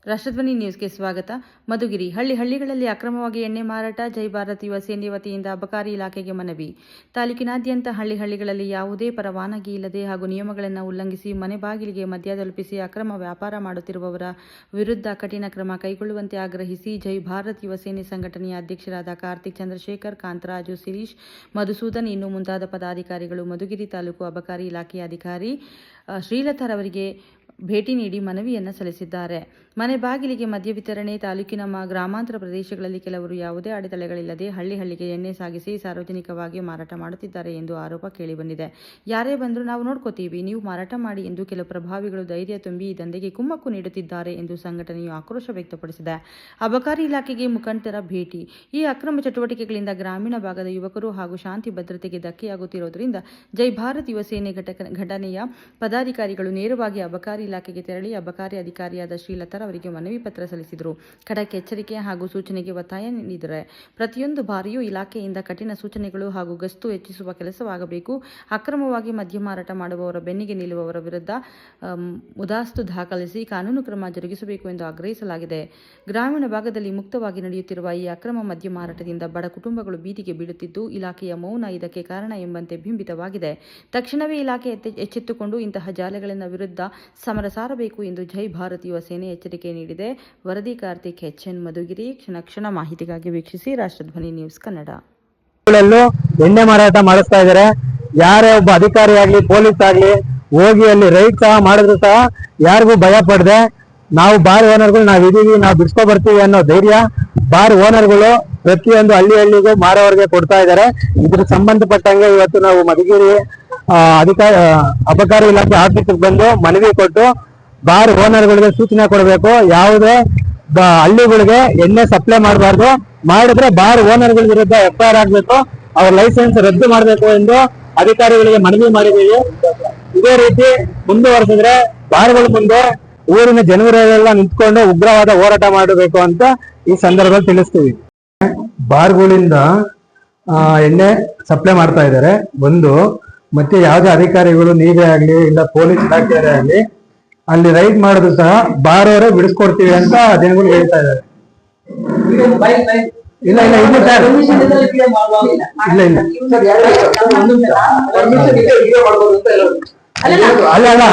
ರಾಷ್ಟ್ರಧ್ವನಿ ನ್ಯೂಸ್ಗೆ ಸ್ವಾಗತ. ಮಧುಗಿರಿ ಹಳ್ಳಿಗಳಲ್ಲಿ ಅಕ್ರಮವಾಗಿ ಎಣ್ಣೆ ಮಾರಾಟ. ಜೈ ಭಾರತ್ ಯುವ ಸೇನೆ ವತಿಯಿಂದ ಅಬಕಾರಿ ಇಲಾಖೆಗೆ ಮನವಿ. ತಾಲೂಕಿನಾದ್ಯಂತ ಹಳ್ಳಿಗಳಲ್ಲಿ ಯಾವುದೇ ಪರವಾನಗಿ ಇಲ್ಲದೆ ಹಾಗೂ ನಿಯಮಗಳನ್ನು ಉಲ್ಲಂಘಿಸಿ ಮನೆ ಬಾಗಿಲಿಗೆ ಮದ್ಯ ತಲುಪಿಸಿ ಅಕ್ರಮ ವ್ಯಾಪಾರ ಮಾಡುತ್ತಿರುವವರ ವಿರುದ್ಧ ಕಠಿಣ ಕ್ರಮ ಕೈಗೊಳ್ಳುವಂತೆ ಆಗ್ರಹಿಸಿ ಜೈ ಭಾರತ್ ಯುವ ಸೇನೆ ಸಂಘಟನೆಯ ಅಧ್ಯಕ್ಷರಾದ ಕಾರ್ತಿಕ್, ಚಂದ್ರಶೇಖರ್, ಕಾಂತರಾಜು, ಶಿರೀಶ್, ಮಧುಸೂದನ್ ಇನ್ನು ಮುಂತಾದ ಪದಾಧಿಕಾರಿಗಳು ಮಧುಗಿರಿ ತಾಲೂಕು ಅಬಕಾರಿ ಇಲಾಖೆಯ ಅಧಿಕಾರಿ ಶ್ರೀಲತಾರವರಿಗೆ ಭೇಟಿ ನೀಡಿ ಮನವಿಯನ್ನು ಸಲ್ಲಿಸಿದ್ದಾರೆ. ಮನೆ ಬಾಗಿಲಿಗೆ ಮದ್ಯ ವಿತರಣೆ. ತಾಲೂಕಿನ ಗ್ರಾಮಾಂತರ ಪ್ರದೇಶಗಳಲ್ಲಿ ಕೆಲವರು ಯಾವುದೇ ಅಡೆತಡೆಗಳಿಲ್ಲದೆ ಹಳ್ಳಿಗೆ ಎಣ್ಣೆ ಸಾಗಿಸಿ ಸಾರ್ವಜನಿಕವಾಗಿ ಮಾರಾಟ ಮಾಡುತ್ತಿದ್ದಾರೆ ಎಂದು ಆರೋಪ ಕೇಳಿಬಂದಿದೆ. ಯಾರೇ ಬಂದರೂ ನಾವು ನೋಡ್ಕೋತೀವಿ, ನೀವು ಮಾರಾಟ ಮಾಡಿ ಎಂದು ಕೆಲವು ಪ್ರಭಾವಿಗಳು ಧೈರ್ಯ ತುಂಬಿ ಈ ದಂಧೆಗೆ ಕುಮ್ಮಕ್ಕು ನೀಡುತ್ತಿದ್ದಾರೆ ಎಂದು ಸಂಘಟನೆಯು ಆಕ್ರೋಶ ವ್ಯಕ್ತಪಡಿಸಿದೆ. ಅಬಕಾರಿ ಇಲಾಖೆಗೆ ಮುಖಂಡರ ಭೇಟಿ. ಈ ಅಕ್ರಮ ಚಟುವಟಿಕೆಗಳಿಂದ ಗ್ರಾಮೀಣ ಭಾಗದ ಯುವಕರು ಹಾಗೂ ಶಾಂತಿ ಭದ್ರತೆಗೆ ಧಕ್ಕೆಯಾಗುತ್ತಿರುವುದರಿಂದ ಜೈ ಭಾರತ್ ಯುವ ಸೇನೆ ಘಟನೆಯ ಪದಾಧಿಕಾರಿಗಳು ನೇರವಾಗಿ ಅಬಕಾರಿ ಇಲಾಖೆಗೆ ತೆರಳಿ ಅಬಕಾರಿ ಅಧಿಕಾರಿಯಾದ ಶ್ರೀಲತಾ ಅವರಿಗೆ ಮನವಿ ಪತ್ರ ಸಲ್ಲಿಸಿದರು. ಖಡಕ್ ಎಚ್ಚರಿಕೆ ಹಾಗೂ ಸೂಚನೆಗೆ ಒತ್ತಾಯ ನೀಡಿದ್ದಾರೆ. ಪ್ರತಿಯೊಂದು ಬಾರಿಯೂ ಇಲಾಖೆಯಿಂದ ಕಠಿಣ ಸೂಚನೆಗಳು ಹಾಗೂ ಗಸ್ತು ಹೆಚ್ಚಿಸುವ ಕೆಲಸವಾಗಬೇಕು. ಅಕ್ರಮವಾಗಿ ಮದ್ಯ ಮಾರಾಟ ಮಾಡುವವರ ಬೆನ್ನಿಗೆ ನಿಲ್ಲುವವರ ವಿರುದ್ಧ ಮುದಾಸ್ತು ದಾಖಲಿಸಿ ಕಾನೂನು ಕ್ರಮ ಜರುಗಿಸಬೇಕು ಎಂದು ಆಗ್ರಹಿಸಲಾಗಿದೆ. ಗ್ರಾಮೀಣ ಭಾಗದಲ್ಲಿ ಮುಕ್ತವಾಗಿ ನಡೆಯುತ್ತಿರುವ ಈ ಅಕ್ರಮ ಮದ್ಯ ಮಾರಾಟದಿಂದ ಬಡ ಕುಟುಂಬಗಳು ಬೀದಿಗೆ ಬೀಳುತ್ತಿದ್ದು ಇಲಾಖೆಯ ಮೌನ ಇದಕ್ಕೆ ಕಾರಣ ಎಂಬಂತೆ ಬಿಂಬಿತವಾಗಿದೆ. ತಕ್ಷಣವೇ ಇಲಾಖೆ ಎಚ್ಚೆತ್ತುಕೊಂಡು ಇಂತಹ ಜಾಲಗಳ ವಿರುದ್ಧ ಸಮರ ಸಾರಬೇಕು ಎಂದು ಜೈ ಭಾರತ್ ಯುವ ಸೇನೆ ಎಚ್ಚರಿಕೆ ನೀಡಿದೆ. ವರದಿ ಕಾರ್ತಿಕ್, HN, ಮಧುಗಿರಿ. ಕ್ಷಣ ಮಾಹಿತಿಗಾಗಿ ವೀಕ್ಷಿಸಿ ರಾಷ್ಟ್ರಧ್ವನಿ ನ್ಯೂಸ್ ಕನ್ನಡ. ಎಣ್ಣೆ ಮಾರಾಟ ಮಾಡಿಸ್ತಾ ಇದ್ದಾರೆ. ಯಾರೇ ಒಬ್ಬ ಅಧಿಕಾರಿ ಆಗ್ಲಿ ಪೊಲೀಸ್ ಆಗ್ಲಿ ಹೋಗಿ ಅಲ್ಲಿ ರೈಡ್ ಸಹ ಮಾಡಿದ್ರು ಸಹ ಯಾರಿಗೂ ಭಯ ಪಡದೆ ನಾವು ಬಾರ್ ಓನರ್ಗಳು ನಾವಿದೀವಿ, ನಾವು ಬಿಡ್ಸ್ಕೊ ಬರ್ತೀವಿ ಅನ್ನೋ ಧೈರ್ಯ ಬಾರ್ ಓನರ್ಗಳು ಪ್ರತಿಯೊಂದು ಹಳ್ಳಿಗೂ ಮಾರೋರಿಗೆ ಕೊಡ್ತಾ ಇದ್ದಾರೆ. ಇದ್ರ ಸಂಬಂಧಪಟ್ಟಂಗೆ ಇವತ್ತು ನಾವು ಮಧುಗಿರಿ ಅಬಕಾರಿ ಇಲಾಖೆ ಆಫೀಸ್ಗೆ ಬಂದು ಮನವಿ ಕೊಟ್ಟು ಬಾರ್ ಓನರ್ಗಳಿಗೆ ಸೂಚನೆ ಕೊಡಬೇಕು. ಯಾವುದೇ ಹಳ್ಳಿಗಳಿಗೆ ಎಣ್ಣೆ ಸಪ್ಲೈ ಮಾಡಬಾರ್ದು, ಮಾಡಿದ್ರೆ ಬಾರ್ ಓನರ್ಗಳ ವಿರುದ್ಧ FIR ಆಗ್ಬೇಕು, ಅವ್ರ ಲೈಸೆನ್ಸ್ ರದ್ದು ಮಾಡಬೇಕು ಎಂದು ಅಧಿಕಾರಿಗಳಿಗೆ ಮನವಿ ಮಾಡಿದ್ದೀವಿ. ಇದೇ ರೀತಿ ಮುಂದುವರೆಸಿದ್ರೆ ಬಾರ್ಗಳ ಮುಂದೆ ಊರಿನ ಜನರೆಲ್ಲ ನಿಂತ್ಕೊಂಡು ಉಗ್ರವಾದ ಹೋರಾಟ ಮಾಡಬೇಕು ಅಂತ ಈ ಸಂದರ್ಭದಲ್ಲಿ ತಿಳಿಸ್ತೀವಿ. ಬಾರ್ಗಳಿಂದ ಎಣ್ಣೆ ಸಪ್ಲೈ ಮಾಡ್ತಾ ಇದ್ದಾರೆ ಒಂದು, ಮತ್ತೆ ಯಾವುದೇ ಅಧಿಕಾರಿಗಳು ನೀವೇ ಆಗ್ಲಿ ಇಲ್ಲ ಪೊಲೀಸ್ ಇಲಾಖೆಯವರೇ ಆಗ್ಲಿ ಅಲ್ಲಿ ರೈಡ್ ಮಾಡಿದ್ರು ಸಹ ಬಾರ್ ಅವರೇ ಬಿಡಿಸ್ಕೊಡ್ತೀವಿ ಅಂತ ಜನಗಳು ಹೇಳ್ತಾ ಇದ್ದಾರೆ. ಇಲ್ಲ ಇಲ್ಲ ಇಲ್ಲ ಸರ್, ಇಲ್ಲ ಇಲ್ಲ ಅಲ್ಲ ಅಲ್ಲ